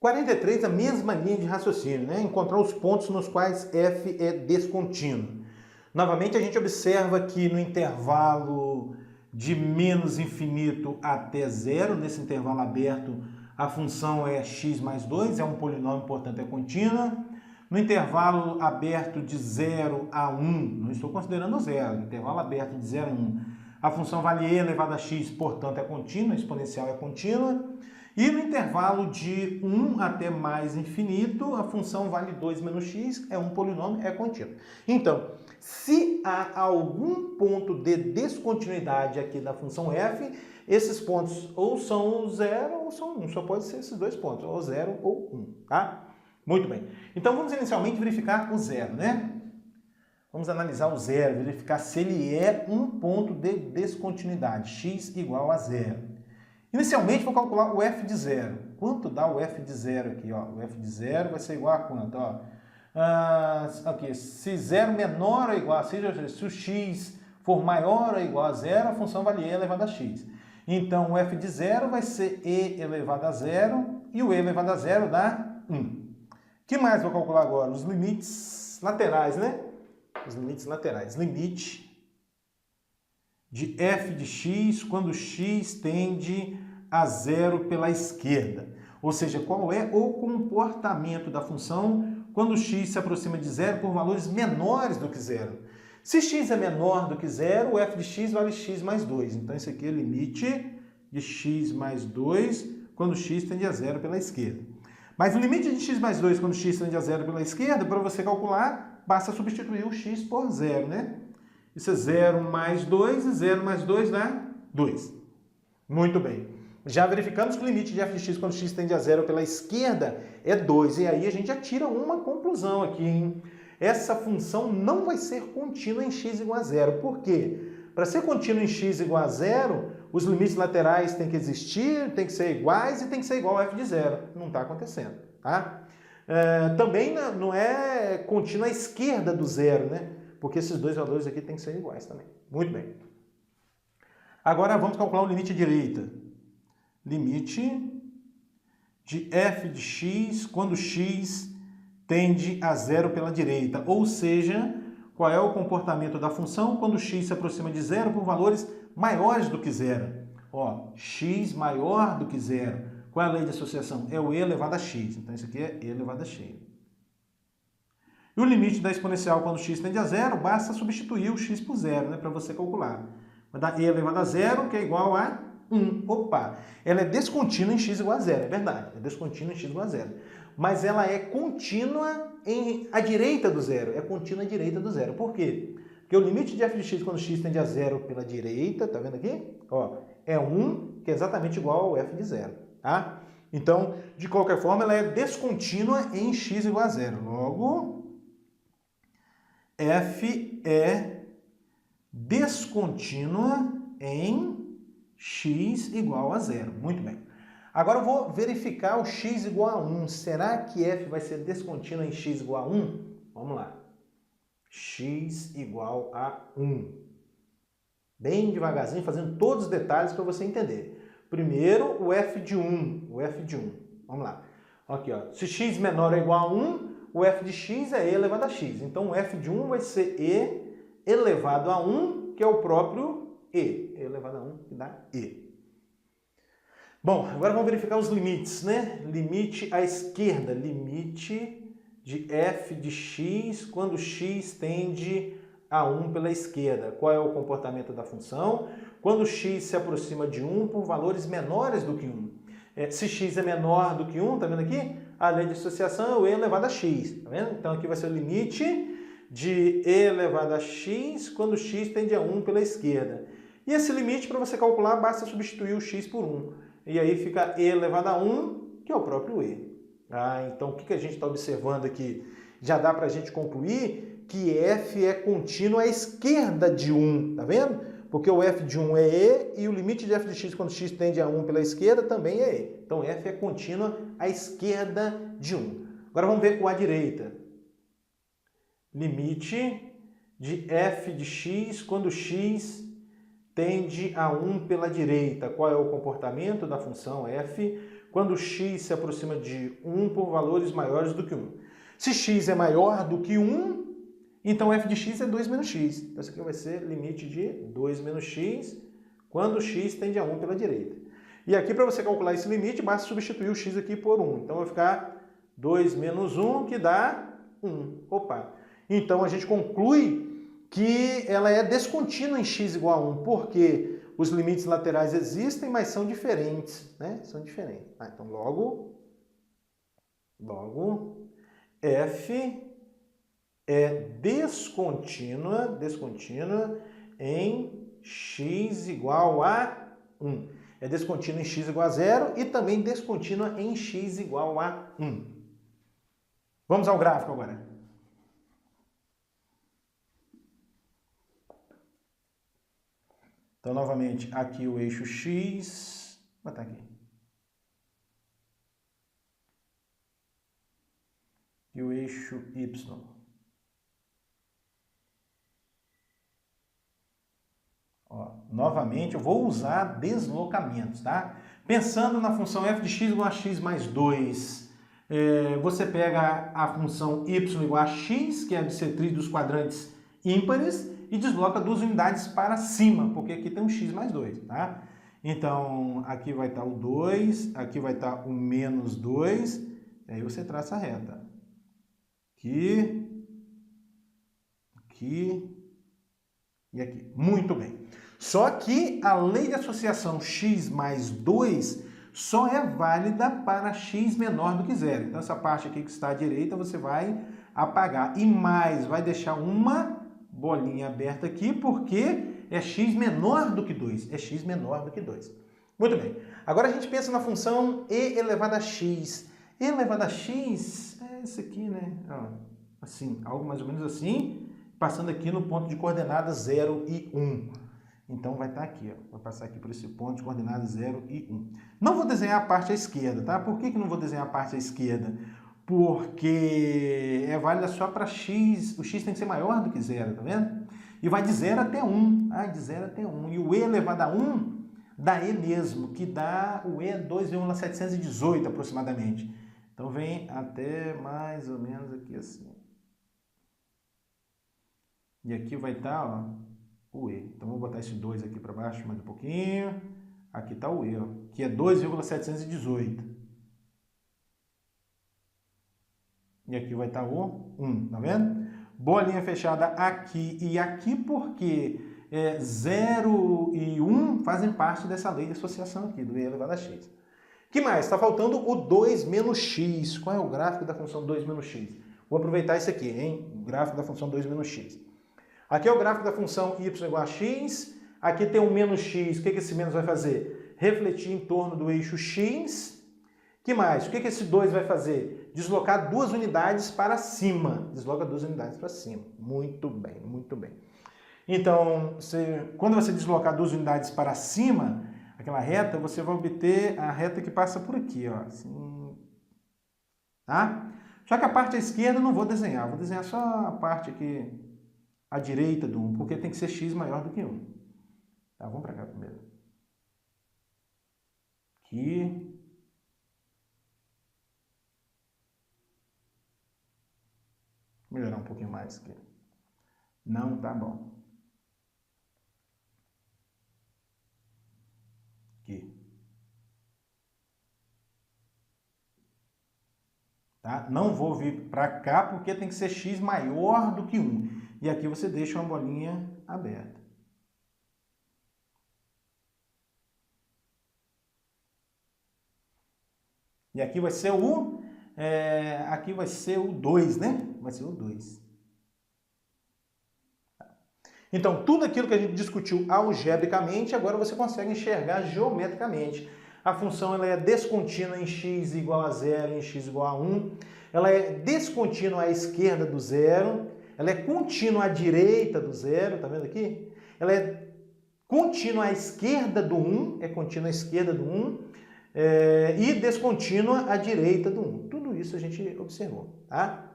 43, a mesma linha de raciocínio, né? Encontrar os pontos nos quais f é descontínuo. Novamente, a gente observa que no intervalo de menos infinito até zero, nesse intervalo aberto, a função é x mais 2, é um polinômio, portanto é contínua. No intervalo aberto de 0 a 1, não estou considerando zero, intervalo aberto de 0 a 1, a função vale e elevado a x, portanto é contínua, a exponencial é contínua. E no intervalo de 1 até mais infinito, a função vale 2 menos x, é um polinômio, é contínuo. Então, se há algum ponto de descontinuidade aqui da função f, esses pontos ou são 0 ou são 1. Só pode ser esses dois pontos, ou 0 ou 1, tá? Muito bem. Então, vamos inicialmente verificar o zero, né? Vamos analisar o zero, verificar se ele é um ponto de descontinuidade, x igual a zero. Inicialmente, vou calcular o f de zero. Quanto dá o f de zero aqui? Ó? O f de zero vai ser igual a quanto? Ó? Aqui, se zero menor ou igual a, seja, se o x for maior ou igual a zero, a função vale e elevado a x. Então, o f de zero vai ser e elevado a zero, e o e elevado a zero dá 1. O que mais vou calcular agora? Os limites laterais, né? Os limites laterais. Limite de f de x quando x tende a zero pela esquerda. Ou seja, qual é o comportamento da função quando x se aproxima de zero por valores menores do que zero. Se x é menor do que zero, o f de x vale x mais 2. Então, esse aqui é o limite de x mais 2 quando x tende a zero pela esquerda. Mas o limite de x mais 2 quando x tende a zero pela esquerda, para você calcular, basta substituir o x por zero, né? Isso é 0 mais 2, e 0 mais 2 dá 2. Muito bem. Já verificamos que o limite de f de x quando x tende a zero pela esquerda é 2. E aí a gente já tira uma conclusão aqui, hein? Essa função não vai ser contínua em x igual a zero. Por quê? Para ser contínua em x igual a zero, os limites laterais têm que existir, têm que ser iguais e tem que ser igual a f de zero. Não está acontecendo, tá? Também não é contínua à esquerda do zero, né? Porque esses dois valores aqui têm que ser iguais também. Muito bem. Agora vamos calcular o limite à direita. Limite de f de x quando x tende a zero pela direita. Ou seja, qual é o comportamento da função quando x se aproxima de zero por valores maiores do que zero. Ó, x maior do que zero. Qual é a lei de associação? É o e elevado a x. Então, isso aqui é e elevado a x. E o limite da exponencial quando x tende a zero, basta substituir o x por zero, né, para você calcular. Vai dar e elevado a zero, que é igual a 1. Opa! Ela é descontínua em x igual a zero, é verdade. É descontínua em x igual a zero. Mas ela é contínua à direita do zero. É contínua à direita do zero. Por quê? Porque o limite de f de x quando x tende a zero pela direita, tá vendo aqui? Ó, é 1, que é exatamente igual ao f de zero, tá? Então, de qualquer forma, ela é descontínua em x igual a zero. Logo, f é descontínua em x igual a zero. Muito bem. Agora eu vou verificar o x igual a 1. Será que f vai ser descontínua em x igual a 1? Vamos lá. X igual a 1. Bem devagarzinho, fazendo todos os detalhes para você entender. Primeiro, o f de 1. O f de 1. Vamos lá. Aqui, ó. Se x menor ou igual a 1, o f de x é e elevado a x. Então, o f de 1 vai ser e elevado a 1, que é o próprio e. E elevado a 1, que dá e. Bom, agora vamos verificar os limites, né? Limite à esquerda. Limite de f de x quando x tende a 1 pela esquerda. Qual é o comportamento da função? Quando x se aproxima de 1 por valores menores do que 1. Se x é menor do que 1, tá vendo aqui? A lei de associação é o e elevado a x, tá vendo? Então aqui vai ser o limite de e elevado a x quando x tende a 1 pela esquerda. E esse limite, para você calcular, basta substituir o x por 1. E aí fica e elevado a 1, que é o próprio e. Então o que a gente está observando aqui? Já dá para a gente concluir que f é contínuo à esquerda de 1, tá vendo? Porque o f de 1 é e e o limite de f de x quando x tende a 1 pela esquerda também é e. Então f é contínua à esquerda de 1. Agora vamos ver com a direita. Limite de f de x quando x tende a 1 pela direita. Qual é o comportamento da função f quando x se aproxima de 1 por valores maiores do que 1? Se x é maior do que 1, então f de x é 2 menos x. Então, isso aqui vai ser limite de 2 menos x quando x tende a 1 pela direita. E aqui, para você calcular esse limite, basta substituir o x aqui por 1. Então, vai ficar 2 menos 1, que dá 1. Opa! Então, a gente conclui que ela é descontínua em x igual a 1, porque os limites laterais existem, mas são diferentes, né? São diferentes. Então, logo, f é descontínua em x igual a 1. É descontínua em x igual a 0 e também descontínua em x igual a 1. Vamos ao gráfico agora. Então, novamente, aqui o eixo x, vou botar aqui. E o eixo y. Ó, novamente, eu vou usar deslocamentos, tá? Pensando na função f de x igual a x mais 2, você pega a função y igual a x, que é a bissetriz dos quadrantes ímpares, e desloca 2 unidades para cima, porque aqui tem um x mais 2, tá? Então, aqui vai estar o 2, aqui vai estar o menos 2, e aí você traça a reta. Aqui e aqui. Muito bem. Só que a lei de associação x mais 2 só é válida para x menor do que 0. Então, essa parte aqui que está à direita, você vai apagar. E mais, vai deixar uma bolinha aberta aqui, porque é x menor do que 2. É x menor do que 2. Muito bem. Agora a gente pensa na função e elevado a x. E elevado a x é isso aqui, né? Assim, algo mais ou menos assim, passando aqui no ponto de coordenadas 0 e 1. Então vai estar aqui, ó. Vai passar aqui por esse ponto de coordenadas 0 e 1. Não vou desenhar a parte à esquerda, tá? Por que não vou desenhar a parte à esquerda? Porque é válida só para x, o x tem que ser maior do que 0, tá vendo? E vai de 0 até 1, de 0 até 1. E o e elevado a 1 dá e mesmo, que dá o e 2,718 aproximadamente. Então vem até mais ou menos aqui assim. E aqui vai estar, ó, o e. Então vou botar esse 2 aqui para baixo mais um pouquinho. Aqui está o e, ó, que é 2,718. E aqui vai estar o 1, tá vendo? Bolinha fechada aqui e aqui, porque 0 e 1 fazem parte dessa lei de associação aqui, do e elevado a x. Que mais? Está faltando o 2 menos x. Qual é o gráfico da função 2 menos x? Vou aproveitar isso aqui, hein? O gráfico da função 2 menos x. Aqui é o gráfico da função y igual a x. Aqui tem um menos x. O que esse menos vai fazer? Refletir em torno do eixo x. Que mais? O que esse 2 vai fazer? Deslocar 2 unidades para cima. Desloca 2 unidades para cima. Muito bem, muito bem. Então, quando você deslocar 2 unidades para cima, aquela reta, você vai obter a reta que passa por aqui, ó. Assim, tá? Só que a parte à esquerda eu não vou desenhar. Vou desenhar só a parte aqui à direita do 1, porque tem que ser x maior do que 1. Tá, vamos para cá primeiro. Aqui. Vou melhorar um pouquinho mais aqui. Não tá bom. Aqui. Tá? Não vou vir para cá porque tem que ser x maior do que 1. E aqui você deixa uma bolinha aberta. E aqui vai ser o... aqui vai ser o 2, né? Vai ser o 2. Então, tudo aquilo que a gente discutiu algebricamente, agora você consegue enxergar geometricamente. A função ela é descontínua em x igual a 0 e em x igual a 1. Ela é descontínua à esquerda do 0. Ela é contínua à direita do 0, tá vendo aqui? Ela é contínua à esquerda do 1, é contínua à esquerda do 1, e descontínua à direita do 1. Tudo isso a gente observou, tá?